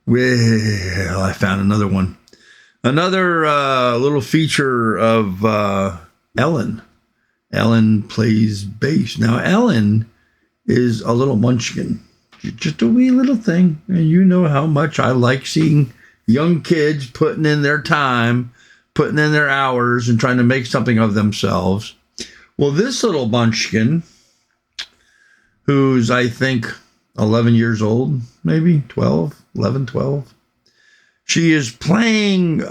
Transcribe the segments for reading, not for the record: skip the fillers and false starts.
Well, I found another one. Another little feature of Ellen. Ellen plays bass. Now, Ellen is a little munchkin, just a wee little thing. And you know how much I like seeing young kids putting in their time, putting in their hours, and trying to make something of themselves. Well, this little munchkin, who's, I think, 11 years old, maybe 11, 12. She is playing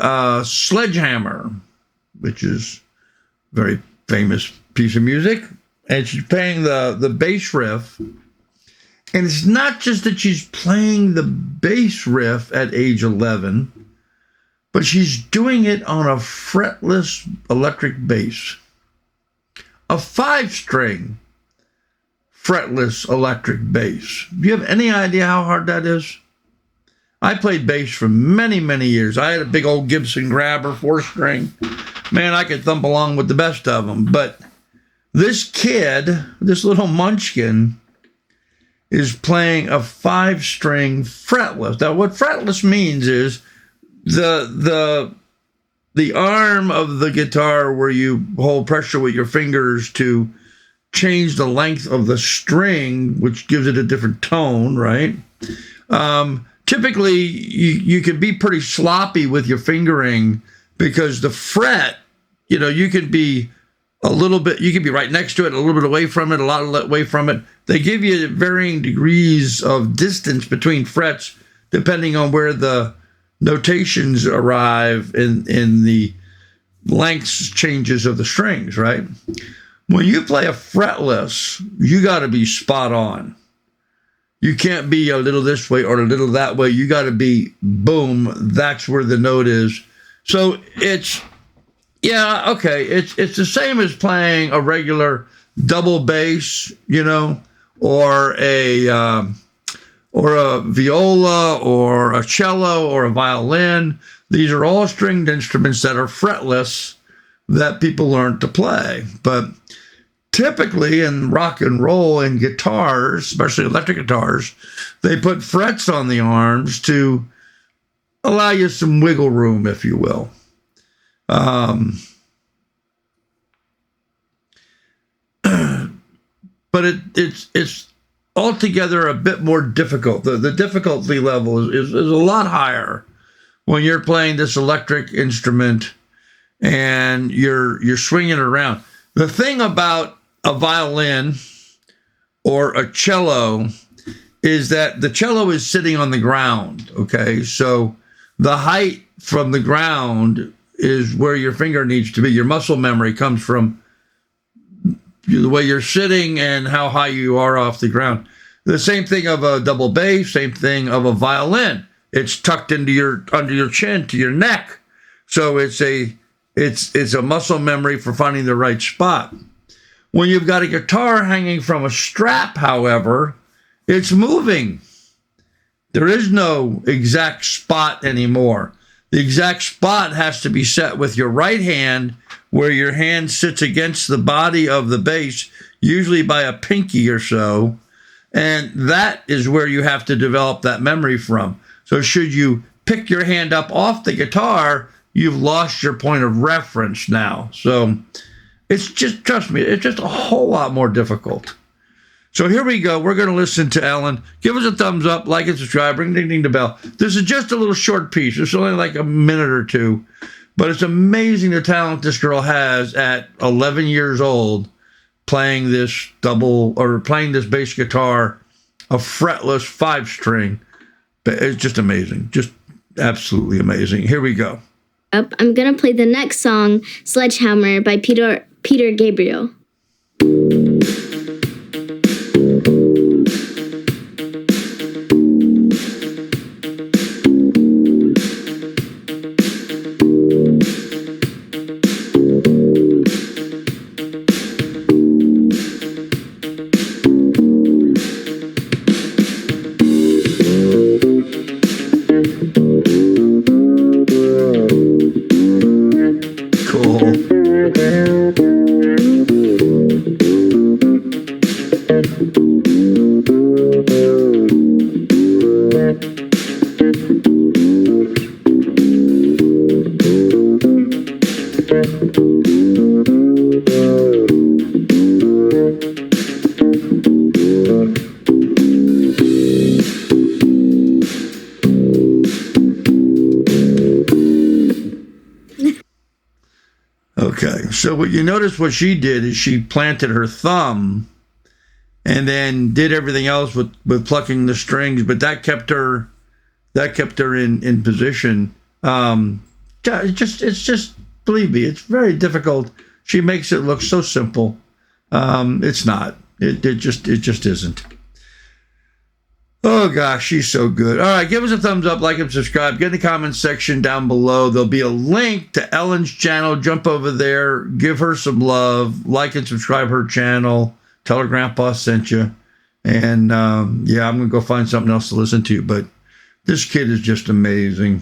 Sledgehammer, which is a very famous piece of music. And she's playing the bass riff. And it's not just that she's playing the bass riff at age 11, but she's doing it on a fretless electric bass. A 5-string fretless electric bass. Do you have any idea how hard that is? I played bass for many, many years. I had a big old Gibson Grabber 4-string. Man, I could thump along with the best of them. But this kid, this little munchkin, is playing a 5-string fretless. Now, what fretless means is the arm of the guitar where you hold pressure with your fingers to change the length of the string, which gives it a different tone, right? Typically, you can be pretty sloppy with your fingering because the fret, you can be a little bit, you can be right next to it, a little bit away from it, a lot away from it. They give you varying degrees of distance between frets depending on where the notations arrive in the lengths changes of the strings, right? When you play a fretless, you got to be spot on. You can't be a little this way or a little that way. You got to be, boom, that's where the note is. So it's the same as playing a regular double bass, or a viola or a cello or a violin. These are all stringed instruments that are fretless that people learn to play. But typically in rock and roll and guitars, especially electric guitars, they put frets on the arms to allow you some wiggle room, if you will. But it's altogether a bit more difficult. The difficulty level is a lot higher when you're playing this electric instrument and you're swinging it around. The thing about a violin or a cello is that the cello is sitting on the ground, okay? So the height from the ground is where your finger needs to be. Your muscle memory comes from the way you're sitting and how high you are off the ground. The same thing of a double bass, same thing of a violin. It's tucked into under your chin to your neck. So it's a muscle memory for finding the right spot. When you've got a guitar hanging from a strap, however, it's moving. There is no exact spot anymore. The exact spot has to be set with your right hand, where your hand sits against the body of the bass, usually by a pinky or so. And that is where you have to develop that memory from. So should you pick your hand up off the guitar, you've lost your point of reference now. So it's just, trust me, it's just a whole lot more difficult. So here we go. We're going to listen to Ellen. Give us a thumbs up, like and subscribe, ring ding ding the bell. This is just a little short piece. It's only like a minute or two. But it's amazing the talent this girl has at 11 years old playing this bass guitar, a fretless 5-string. It's just amazing. Just absolutely amazing. Here we go. I'm going to play the next song, Sledgehammer by Peter Gabriel. Cool. So what you notice what she did is she planted her thumb and then did everything else with plucking the strings, but that kept her in position. It's just believe me, it's very difficult. She makes it look so simple. It's not. It just isn't. Oh gosh, she's so good. All right, give us a thumbs up, like and subscribe. Get in the comments section down below. There'll be a link to Ellen's channel. Jump over there, give her some love, like and subscribe her channel. Tell her Grandpa sent you. And yeah, I'm gonna go find something else to listen to. But this kid is just amazing.